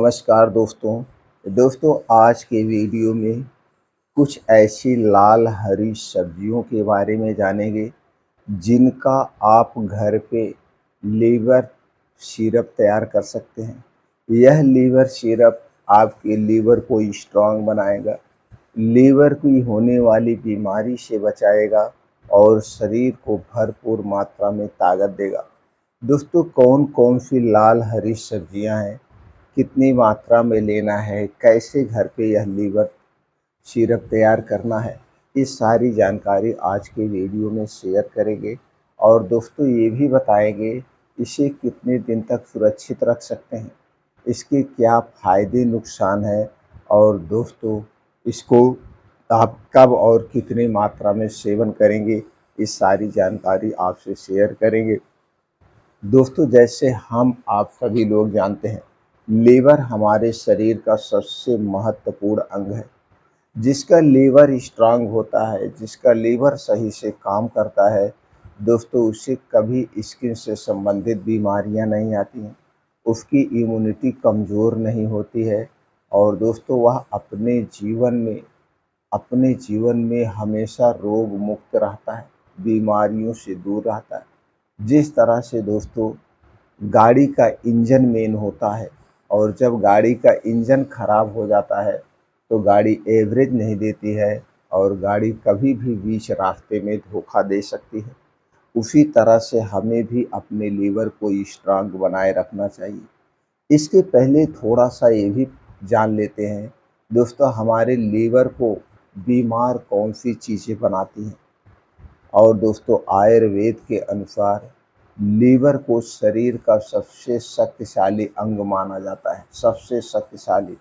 नमस्कार दोस्तों आज के वीडियो में कुछ ऐसी लाल हरी सब्जियों के बारे में जानेंगे जिनका आप घर पे लीवर सिरप तैयार कर सकते हैं। यह लीवर सिरप आपके लीवर को स्ट्रांग बनाएगा, लीवर की होने वाली बीमारी से बचाएगा और शरीर को भरपूर मात्रा में ताकत देगा। दोस्तों कौन कौन सी लाल हरी सब्जियां हैं, कितनी मात्रा में लेना है, कैसे घर पे यह लीवर सिरप तैयार करना है, इस सारी जानकारी आज के वीडियो में शेयर करेंगे। और दोस्तों ये भी बताएंगे इसे कितने दिन तक सुरक्षित रख सकते हैं, इसके क्या फ़ायदे नुकसान है और दोस्तों इसको आप कब और कितनी मात्रा में सेवन करेंगे, इस सारी जानकारी आपसे शेयर करेंगे। दोस्तों जैसे हम आप सभी लोग जानते हैं, लीवर हमारे शरीर का सबसे महत्वपूर्ण अंग है। जिसका लीवर स्ट्रांग होता है, जिसका लीवर सही से काम करता है, दोस्तों उसे कभी स्किन से संबंधित बीमारियां नहीं आती हैं, उसकी इम्यूनिटी कमज़ोर नहीं होती है और दोस्तों वह अपने जीवन में हमेशा रोग मुक्त रहता है, बीमारियों से दूर रहता है। जिस तरह से दोस्तों गाड़ी का इंजन मेन होता है और जब गाड़ी का इंजन खराब हो जाता है तो गाड़ी एवरेज नहीं देती है और गाड़ी कभी भी बीच रास्ते में धोखा दे सकती है। उसी तरह से हमें भी अपने लीवर को स्ट्रांग बनाए रखना चाहिए। इसके पहले थोड़ा सा ये भी जान लेते हैं दोस्तों, हमारे लीवर को बीमार कौन सी चीज़ें बनाती हैं। और दोस्तों आयुर्वेद के अनुसार लीवर को शरीर का सबसे शक्तिशाली अंग माना जाता है, सबसे शक्तिशाली।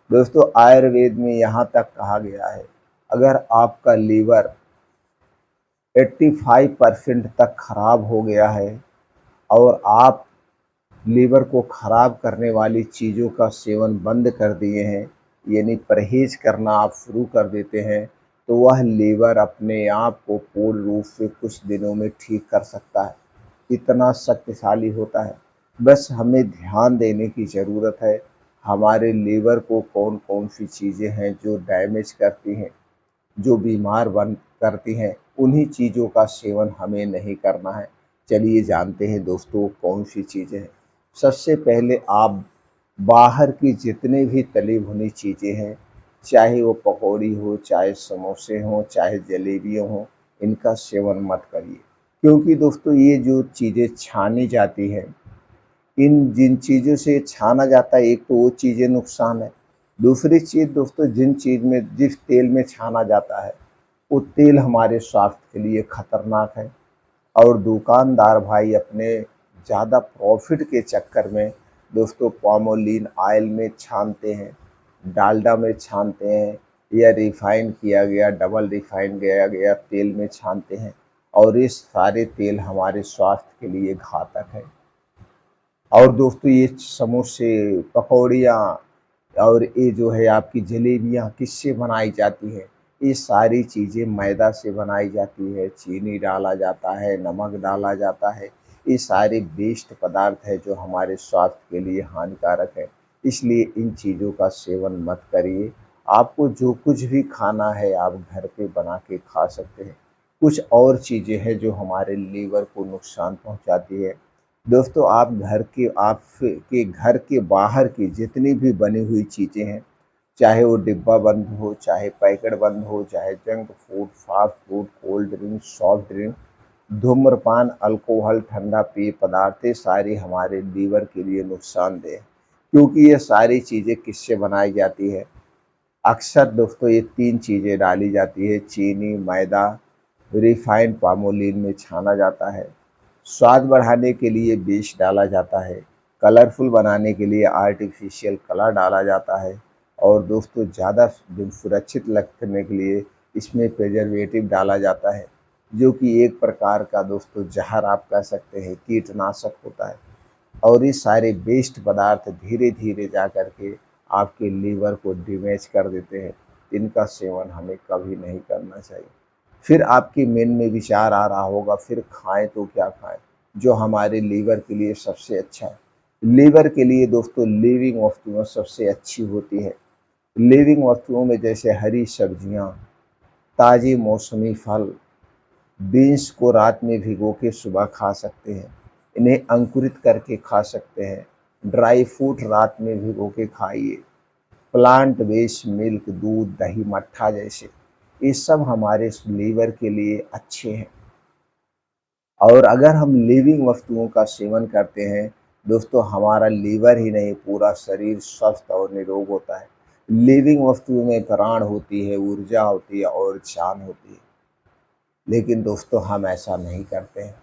दोस्तों आयुर्वेद में यहाँ तक कहा गया है, अगर आपका लीवर 85% तक खराब हो गया है और आप लीवर को खराब करने वाली चीज़ों का सेवन बंद कर दिए हैं, यानी परहेज करना आप शुरू कर देते हैं, तो वह लीवर अपने आप को पूर्ण रूप से कुछ दिनों में ठीक कर सकता है। इतना शक्तिशाली होता है। बस हमें ध्यान देने की ज़रूरत है, हमारे लीवर को कौन कौन सी चीज़ें हैं जो डैमेज करती हैं, जो बीमार बन करती हैं, उन्हीं चीज़ों का सेवन हमें नहीं करना है। चलिए जानते हैं दोस्तों कौन सी चीज़ें हैं। सबसे पहले आप बाहर की जितनी भी तली भुनी चीज़ें हैं, चाहे वो पकौड़ी हो, चाहे समोसे हों, चाहे जलेबियाँ हों, इनका सेवन मत करिए। क्योंकि दोस्तों ये जो चीज़ें छानी जाती हैं, इन जिन चीज़ों से छाना जाता है, एक तो वो चीज़ें नुकसान है। दूसरी चीज़ दोस्तों जिस तेल में छाना जाता है, वो तेल हमारे स्वास्थ्य के लिए खतरनाक है। और दुकानदार भाई अपने ज़्यादा प्रॉफिट के चक्कर में दोस्तों पामोलिन ऑयल में छानते हैं, डालडा में छानते हैं या रिफ़ाइन किया गया, डबल रिफ़ाइन किया गया तेल में छानते हैं और ये सारे तेल हमारे स्वास्थ्य के लिए घातक है। और दोस्तों ये समोसे, पकौड़ियाँ और ये जो है आपकी जलेबियाँ किससे बनाई जाती हैं? ये सारी चीज़ें मैदा से बनाई जाती है, चीनी डाला जाता है, नमक डाला जाता है। ये सारे वेस्ट पदार्थ है जो हमारे स्वास्थ्य के लिए हानिकारक है। इसलिए इन चीज़ों का सेवन मत करिए। आपको जो कुछ भी खाना है आप घर पे बना के खा सकते हैं। कुछ और चीज़ें हैं जो हमारे लीवर को नुकसान पहुँचाती है। दोस्तों आपके घर के बाहर की जितनी भी बनी हुई चीज़ें हैं, चाहे वो डिब्बा बंद हो, चाहे पैकेट बंद हो, चाहे junk food, fast food, cold drink, soft drink, धूम्रपान, अल्कोहल, ठंडा पेय पदार्थ, ये सारी हमारे लीवर के लिए नुकसानदेह है। क्योंकि ये सारी चीज़ें किससे बनाई जाती है? अक्सर दोस्तों ये 3 चीज़ें डाली जाती है, चीनी, मैदा, रिफाइंड पामोलिन में छाना जाता है। स्वाद बढ़ाने के लिए बीज डाला जाता है, कलरफुल बनाने के लिए आर्टिफिशियल कलर डाला जाता है और दोस्तों ज़्यादा सुरक्षित लगने के लिए इसमें प्रिजर्वेटिव डाला जाता है, जो कि एक प्रकार का दोस्तों जहर आप कह सकते हैं, कीटनाशक होता है। और ये सारे वेस्ट पदार्थ धीरे धीरे जा कर के आपके लीवर को डैमेज कर देते हैं। इनका सेवन हमें कभी नहीं करना चाहिए। फिर आपके मन में विचार आ रहा होगा फिर खाएं तो क्या खाएं, जो हमारे लीवर के लिए सबसे अच्छा है। लीवर के लिए दोस्तों लिविंग वस्तुएं सबसे अच्छी होती है। लिविंग वस्तुओं में जैसे हरी सब्जियां, ताज़ी मौसमी फल, बीन्स को रात में भिगो के सुबह खा सकते हैं। इन्हें अंकुरित करके खा सकते हैं। ड्राई फ्रूट रात में भिगो के खाइए। प्लांट बेस्ड मिल्क, दूध, दही, मट्ठा जैसे ये सब हमारे लीवर के लिए अच्छे हैं। और अगर हम लिविंग वस्तुओं का सेवन करते हैं दोस्तों, हमारा लीवर ही नहीं पूरा शरीर स्वस्थ और निरोग होता है। लिविंग वस्तुओं में प्राण होती है, ऊर्जा होती है और जान होती है। लेकिन दोस्तों हम ऐसा नहीं करते हैं,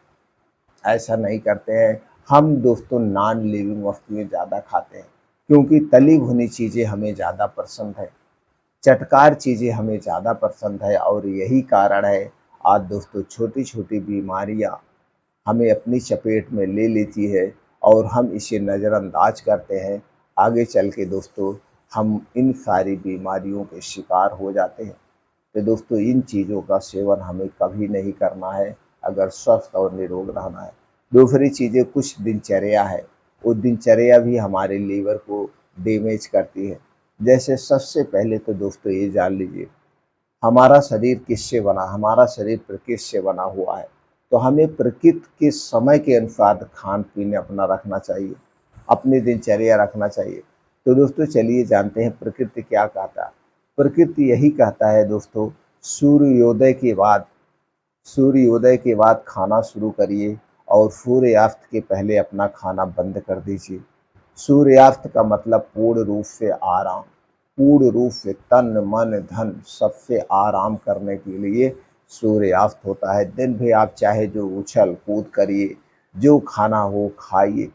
ऐसा नहीं करते हैं। हम दोस्तों नॉन लिविंग वस्तुएं ज़्यादा खाते हैं, क्योंकि तली भुनी चीज़ें हमें ज़्यादा पसंद है, चटकार चीज़ें हमें ज़्यादा पसंद है। और यही कारण है आज दोस्तों छोटी छोटी बीमारियां हमें अपनी चपेट में ले लेती है और हम इसे नज़रअंदाज करते हैं। आगे चल के दोस्तों हम इन सारी बीमारियों के शिकार हो जाते हैं। तो दोस्तों इन चीज़ों का सेवन हमें कभी नहीं करना है अगर स्वस्थ और निरोग रहना है। दूसरी चीज़ें कुछ दिनचर्या है, वो दिनचर्या भी हमारे लीवर को डैमेज करती है। जैसे सबसे पहले तो दोस्तों ये जान लीजिए, हमारा शरीर किससे बना, हमारा शरीर प्रकृति से बना हुआ है। तो हमें प्रकृति के समय के अनुसार खान पीन अपना रखना चाहिए, अपनी दिनचर्या रखना चाहिए। तो दोस्तों चलिए जानते हैं प्रकृति क्या कहता है। प्रकृति यही कहता है दोस्तों, सूर्योदय के बाद, सूर्योदय के बाद खाना शुरू करिए और सूर्यास्त के पहले अपना खाना बंद कर दीजिए। सूर्यास्त का मतलब पूर्ण रूप से आराम, पूर्ण रूप से तन मन धन सबसे आराम करने के लिए सूर्यास्त होता है। दिन भी आप चाहे जो उछल कूद करिए, जो खाना हो खाइए,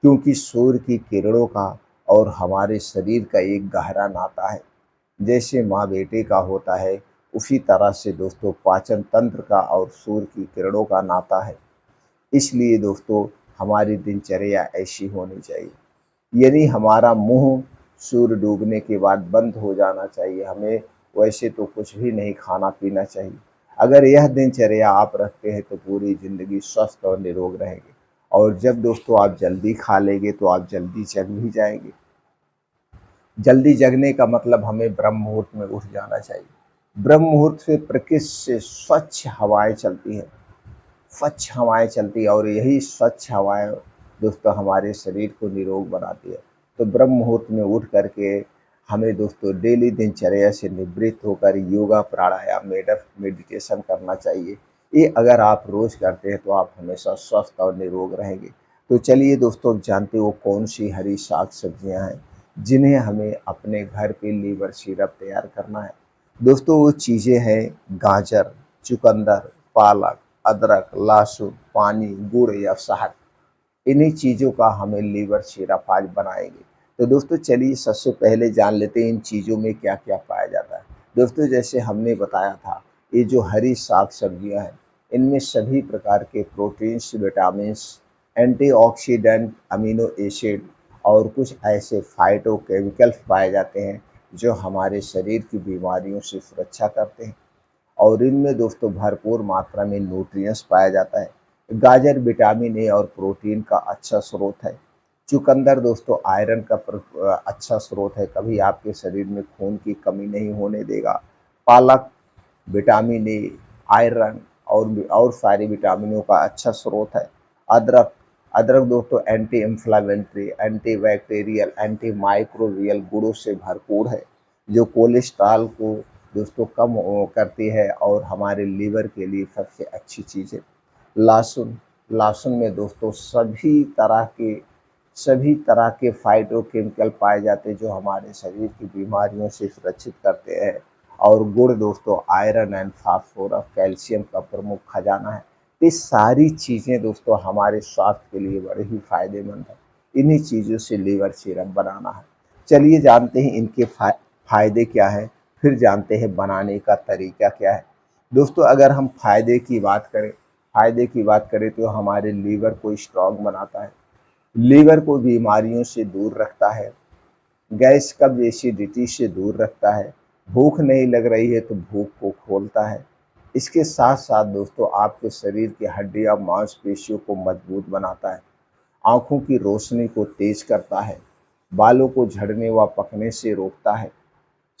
क्योंकि सूर्य की किरणों का और हमारे शरीर का एक गहरा नाता है। जैसे माँ बेटे का होता है, उसी तरह से दोस्तों पाचन तंत्र का और सूर्य की किरणों का नाता है। इसलिए दोस्तों हमारी दिनचर्या ऐसी होनी चाहिए, यानी हमारा मुंह सूर्य डूबने के बाद बंद हो जाना चाहिए। हमें वैसे तो कुछ भी नहीं खाना पीना चाहिए। अगर यह दिनचर्या आप रखते हैं तो पूरी ज़िंदगी स्वस्थ और निरोग रहेंगे। और जब दोस्तों आप जल्दी खा लेंगे तो आप जल्दी जग भी जाएंगे। जल्दी जगने का मतलब हमें ब्रह्म मुहूर्त में उठ जाना चाहिए। ब्रह्म मुहूर्त से प्रकृति से स्वच्छ हवाएं चलती हैं, स्वच्छ हवाएं चलती है और यही स्वच्छ हवाएं दोस्तों हमारे शरीर को निरोग बनाती है। तो ब्रह्म मुहूर्त में उठ करके हमें दोस्तों डेली दिनचर्या से निवृत्त होकर योगा प्राणायाम मेडिटेशन करना चाहिए। ये अगर आप रोज करते हैं तो आप हमेशा स्वस्थ और निरोग रहेंगे। तो चलिए दोस्तों जानते हो कौन सी हरी साग सब्जियां हैं जिन्हें हमें अपने घर पे लीवर सिरप तैयार करना है। दोस्तों वो चीज़ें हैं गाजर, चुकंदर, पालक, अदरक, लहसुन, पानी, गुड़ या शहद। इन्हीं चीज़ों का हमें लीवर सिरप आज बनाएंगे। तो दोस्तों चलिए सबसे पहले जान लेते हैं इन चीज़ों में क्या क्या पाया जाता है। दोस्तों जैसे हमने बताया था, ये जो हरी साग सब्जियां हैं इनमें सभी प्रकार के proteins, vitamins, antioxidant, amino acid और कुछ ऐसे फाइटोकेमिकल्स पाए जाते हैं जो हमारे शरीर की बीमारियों से सुरक्षा करते हैं। और इनमें दोस्तों भरपूर मात्रा में न्यूट्रिएंट्स पाया जाता है। गाजर विटामिन ए और प्रोटीन का अच्छा स्रोत है। चुकंदर दोस्तों आयरन का अच्छा स्रोत है, कभी आपके शरीर में खून की कमी नहीं होने देगा। पालक विटामिन ए, आयरन और सारी विटामिनों का अच्छा स्रोत है। अदरक, अदरक दोस्तों anti inflammatory, anti bacterial, anti microbial गुणों से भरपूर है, जो कोलेस्ट्रॉल को दोस्तों कम करती है और हमारे लीवर के लिए सबसे अच्छी चीज़ है। लहसुन, लहसुन में दोस्तों सभी तरह के फाइटोकेमिकल पाए जाते हैं जो हमारे शरीर की बीमारियों से सुरक्षित करते हैं। और गुड़ दोस्तों आयरन एंड फास्फोरस कैल्शियम का प्रमुख खजाना है। ये सारी चीज़ें दोस्तों हमारे स्वास्थ्य के लिए बड़े ही फायदेमंद है। इन्हीं चीज़ों से लीवर सीरप बनाना है। चलिए जानते हैं इनके फायदे क्या है, फिर जानते हैं बनाने का तरीका क्या है। दोस्तों अगर हम फायदे की बात करें तो हमारे लीवर को स्ट्रॉन्ग बनाता है, लीवर को बीमारियों से दूर रखता है, गैस कब्ज एसिडिटी से दूर रखता है, भूख नहीं लग रही है तो भूख को खोलता है। इसके साथ साथ दोस्तों आपके शरीर की हड्डियां मांसपेशियों को मजबूत बनाता है। आँखों की रोशनी को तेज करता है, बालों को झड़ने व पकने से रोकता है,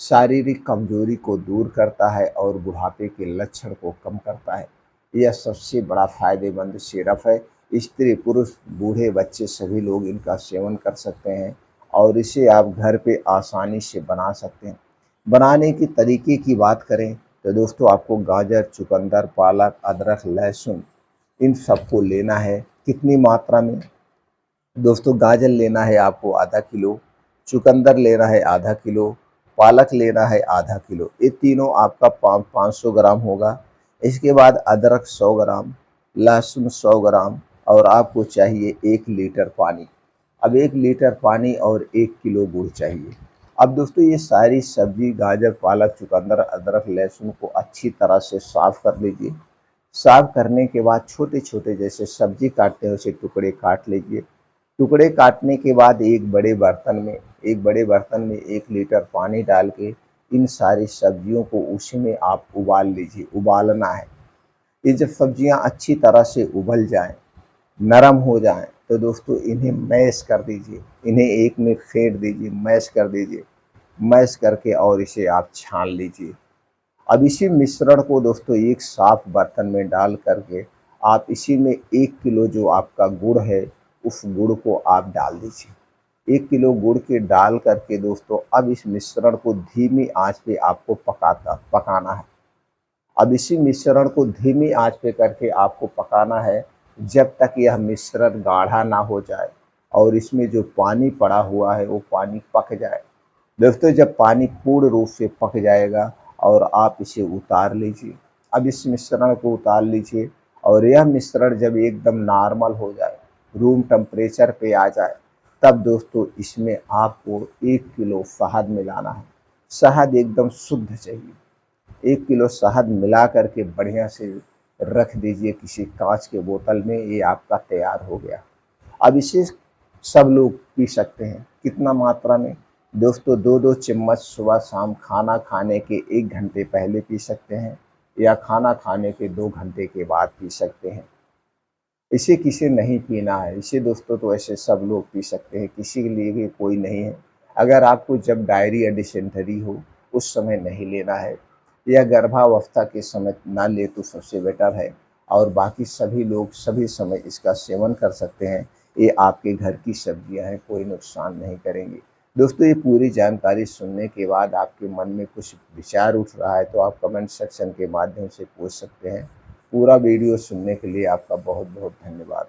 शारीरिक कमजोरी को दूर करता है और बुढ़ापे के लक्षण को कम करता है। यह सबसे बड़ा फायदेमंद सिरप है। स्त्री पुरुष बूढ़े बच्चे सभी लोग इनका सेवन कर सकते हैं और इसे आप घर पे आसानी से बना सकते हैं। बनाने के तरीके की बात करें तो दोस्तों आपको गाजर, चुकंदर, पालक, अदरक, लहसुन इन सबको लेना है। कितनी मात्रा में? दोस्तों गाजर लेना है आपको आधा किलो, चुकंदर लेना है आधा किलो, पालक लेना है आधा किलो। ये तीनों आपका 500 ग्राम होगा। इसके बाद अदरक 100 ग्राम, लहसुन 100 ग्राम और आपको चाहिए 1 लीटर पानी। अब 1 लीटर पानी और 1 किलो गुड़ चाहिए। अब दोस्तों ये सारी सब्जी गाजर, पालक, चुकंदर, अदरक, लहसुन को अच्छी तरह से साफ कर लीजिए। साफ करने के बाद छोटे-छोटे जैसे सब्जी काटते हैं वैसे टुकड़े काट लीजिए। टुकड़े काटने के बाद एक बड़े बर्तन में 1 लीटर पानी डाल के इन सारी सब्जियों को उसी में आप उबाल लीजिए, उबालना है। ये जब सब्जियां अच्छी तरह से उबल जाएं, नरम हो जाएं, तो दोस्तों इन्हें मैश कर दीजिए। इन्हें एक में फेंट दीजिए, मैश कर दीजिए। मैश करके और इसे आप छान लीजिए। अब इसी मिश्रण को दोस्तों एक साफ बर्तन में डाल करके आप इसी में 1 किलो जो आपका गुड़ है, उस गुड़ को आप डाल दीजिए। 1 किलो गुड़ के डाल करके दोस्तों अब इस मिश्रण को धीमी आंच पे आपको पकाना है। अब इसी मिश्रण को धीमी आंच पे करके आपको पकाना है जब तक यह मिश्रण गाढ़ा ना हो जाए और इसमें जो पानी पड़ा हुआ है वो पानी पक जाए। दोस्तों जब पानी पूर्ण रूप से पक जाएगा और आप इसे उतार लीजिए। अब इस मिश्रण को उतार लीजिए और यह मिश्रण जब एकदम नॉर्मल हो जाए, रूम टेम्परेचर पे आ जाए, तब दोस्तों इसमें आपको 1 किलो शहद मिलाना है। शहद एकदम शुद्ध चाहिए। 1 किलो शहद मिला करके बढ़िया से रख दीजिए किसी कांच के बोतल में। ये आपका तैयार हो गया। अब इसे सब लोग पी सकते हैं। कितना मात्रा में? दोस्तों 2-2 चम्मच सुबह शाम खाना खाने के 1 घंटे पहले पी सकते हैं या खाना खाने के 2 घंटे के बाद पी सकते हैं। इसे किसे नहीं पीना है, इसे दोस्तों तो ऐसे सब लोग पी सकते हैं, किसी के लिए भी कोई नहीं है। अगर आपको जब डायरिया डिसेंटरी हो उस समय नहीं लेना है या गर्भावस्था के समय ना ले तो सबसे बेटर है और बाकी सभी लोग सभी समय इसका सेवन कर सकते हैं। ये आपके घर की सब्जियां हैं, कोई नुकसान नहीं करेंगी। दोस्तों ये पूरी जानकारी सुनने के बाद आपके मन में कुछ विचार उठ रहा है तो आप कमेंट सेक्शन के माध्यम से पूछ सकते हैं। पूरा वीडियो सुनने के लिए आपका बहुत बहुत धन्यवाद।